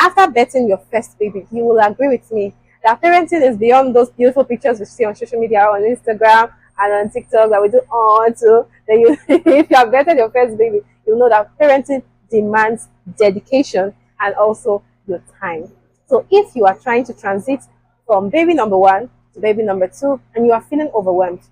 After birthing your first baby, you will agree with me that parenting is beyond those beautiful pictures we see on social media, on Instagram and on TikTok that we do on to. Then you, if you have birthed your first baby, you know that parenting demands dedication and also your time. So if you are trying to transit from baby number one to baby number two and you are feeling overwhelmed,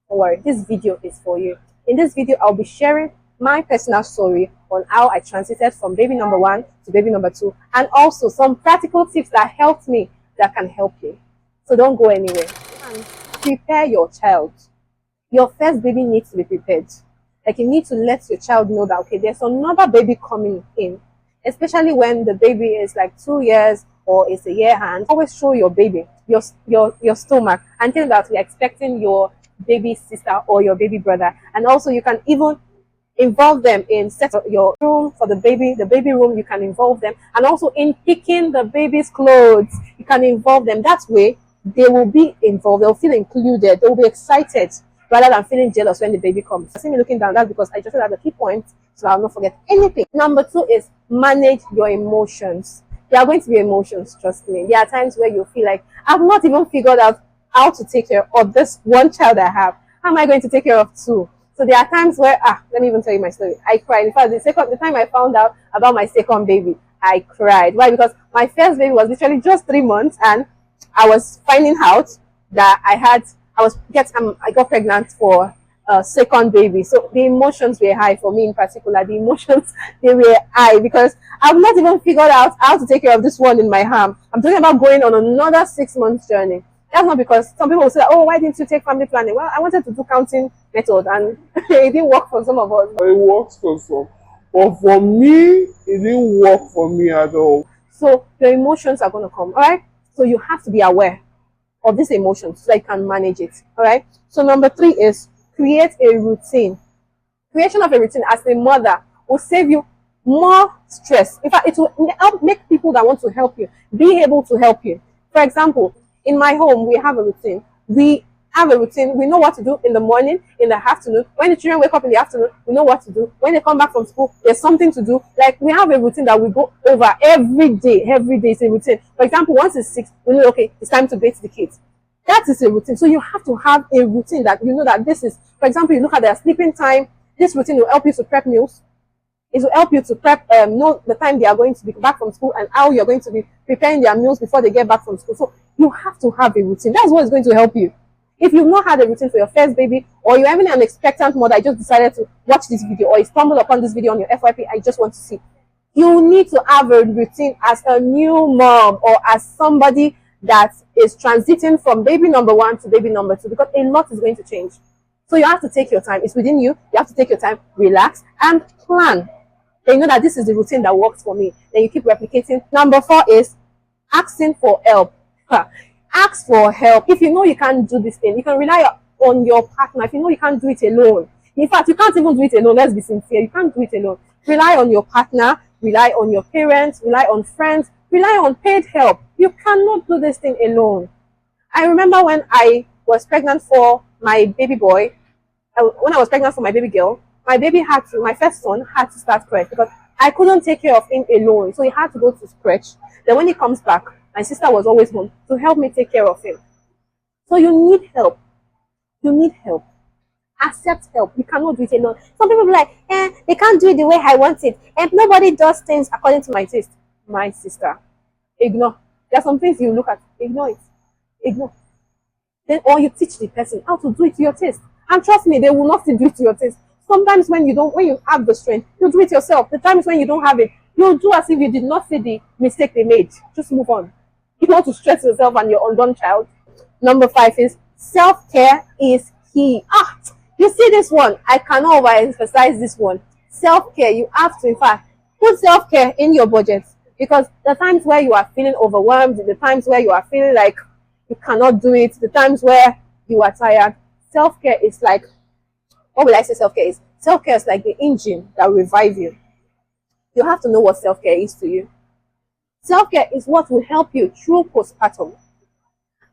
don't worry, this video is for you. In this video, I'll be sharing my personal story on how I transited from baby number one to baby number two, and also some practical tips that helped me that can help you. So don't go anywhere. And prepare your child. Your first baby needs to be prepared. Like, you need to let your child know that, okay, there's another baby coming in, especially when the baby is like 2 years or is a year hand. Always show your baby your stomach and tell that you're expecting your baby sister or your baby brother. And also you can even involve them in set up your room for the baby room. You can involve them, and also in picking the baby's clothes, you can involve them. That way they will be involved, they'll feel included, they'll be excited rather than feeling jealous when the baby comes. You see me looking down, that's because I just said that the key points, so I'll not forget anything. Number two is manage your emotions. There are going to be emotions, trust me. There are times where you feel like, I've not even figured out how to take care of this one child I have. How am I going to take care of two? So there are times where, let me even tell you my story. I cried. In fact, the time I found out about my second baby, I cried. Why? Because my first baby was literally just 3 months, and I was finding out that I got pregnant for a second baby. So the emotions were high for me in particular. The emotions, they were high because I've not even figured out how to take care of this one in my arm. I'm talking about going on another 6 months journey. That's not because some people will say, oh, why didn't you take family planning? Well, I wanted to do counting method, and it didn't work for some of us. It works for some, but for me, it didn't work for me at all. So your emotions are going to come, all right? So you have to be aware of these emotions so that you can manage it, all right? So number three is create a routine. Creation of a routine as a mother will save you more stress. In fact, it will help make people that want to help you be able to help you. For example, in my home, we have a routine. We have a routine. We know what to do in the morning, in the afternoon. When the children wake up in the afternoon, we know what to do. When they come back from school, there's something to do. Like, we have a routine that we go over every day. Every day is a routine. For example, once it's 6, we know, okay, it's time to bathe the kids. That is a routine. So you have to have a routine that you know that this is, for example, you look at their sleeping time. This routine will help you to prep meals. It will help you to prep, know the time they are going to be back from school and how you're going to be preparing their meals before they get back from school. So you have to have a routine. That's what is going to help you. If you've not had a routine for your first baby, or you're having an expectant mother, I just decided to watch this video, or you stumbled upon this video on your FYP, I just want to see. You need to have a routine as a new mom or as somebody that is transiting from baby number one to baby number two, because a lot is going to change. So you have to take your time. It's within you. You have to take your time, relax, and plan. Then you know that this is the routine that works for me. Then you keep replicating. Number four is asking for help. Ask for help. If you know you can't do this thing, you can rely on your partner. If you know you can't do it alone, in fact, you can't even do it alone. Let's be sincere. You can't do it alone. Rely on your partner. Rely on your parents. Rely on friends. Rely on paid help. You cannot do this thing alone. I remember when I was pregnant for my baby boy, when I was pregnant for my baby girl, my first son had to start crèche because I couldn't take care of him alone. So he had to go to crèche. Then when he comes back, my sister was always home to help me take care of him. So you need help. You need help. Accept help. You cannot do it alone. Some people be like, they can't do it the way I want it. And nobody does things according to my taste. My sister, ignore. There are some things you look at, ignore it. Ignore. Then, or you teach the person how to do it to your taste. And trust me, they will not do it to your taste. Sometimes when you have the strength, you do it yourself. The times when you don't have it, you'll do as if you did not see the mistake they made. Just move on. You don't want to stress yourself and your unborn child. Number 5 is self-care is key. You see this one? I cannot overemphasize this one. Self-care, you have to, in fact, put self-care in your budget. Because the times where you are feeling overwhelmed, the times where you are feeling like you cannot do it, the times where you are tired, self-care is like, what will I say self-care is? Self-care is like the engine that will revive you. You have to know what self-care is to you. Self-care is what will help you through postpartum.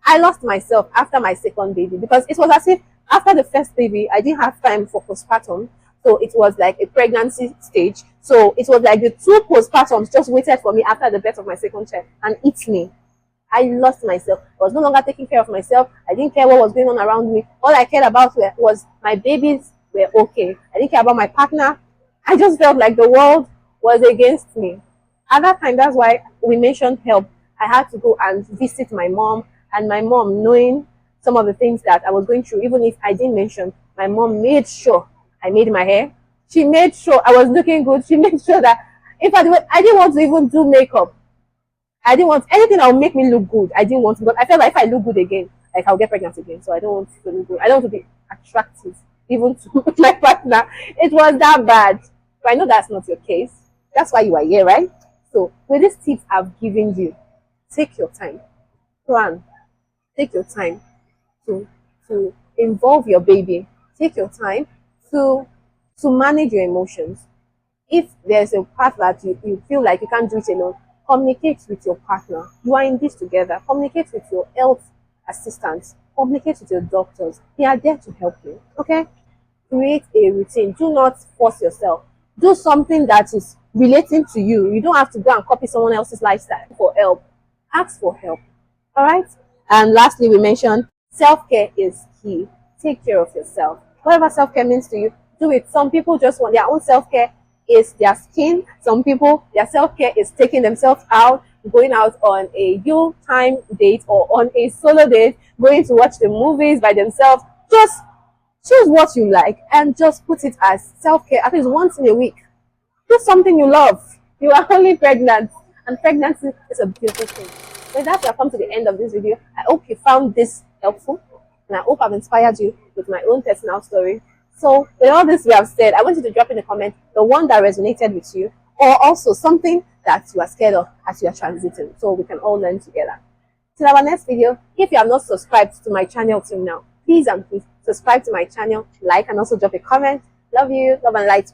I lost myself after my second baby because it was as if after the first baby, I didn't have time for postpartum. So it was like a pregnancy stage. So it was like the two postpartums just waited for me after the birth of my second child and eat me. I lost myself. I was no longer taking care of myself. I didn't care what was going on around me. All I cared about was my babies were okay. I didn't care about my partner. I just felt like the world was against me. At that time, that's why we mentioned help. I had to go and visit my mom, and my mom, knowing some of the things that I was going through, even if I didn't mention, my mom made sure I made my hair. She made sure I was looking good. She made sure that, in fact, I didn't want to even do makeup. I didn't want anything that would make me look good. I didn't want to, but I felt like if I look good again, like I'll get pregnant again. So I don't want to look good. I don't want to be attractive, even to my partner. It was that bad. But I know that's not your case. That's why you are here, right? So with these tips I've given you, take your time, plan, take your time to involve your baby. Take your time to manage your emotions. If there's a part that you feel like you can't do it alone, communicate with your partner. You are in this together. Communicate with your health assistants. Communicate with your doctors. They are there to help you. Okay? Create a routine. Do not force yourself. Do something that is relating to you. You don't have to go and copy someone else's lifestyle for help. Ask for help. All right? And lastly, we mentioned self-care is key. Take care of yourself. Whatever self-care means to you, do it. Some people just want their own self-care is their skin. Some people, their self-care is taking themselves out, going out on a you-time date or on a solo date, going to watch the movies by themselves. Just choose what you like and just put it as self-care at least once in a week. Do something you love. You are only pregnant, and pregnancy is a beautiful thing. With that, we have come to the end of this video. I hope you found this helpful, and I hope I've inspired you with my own personal story. So, with all this we have said, I want you to drop in the comment the one that resonated with you, or also something that you are scared of as you are transiting, so we can all learn together. Till our next video, if you have not subscribed to my channel till now, please and please subscribe to my channel, like, and also drop a comment. Love you, love and light.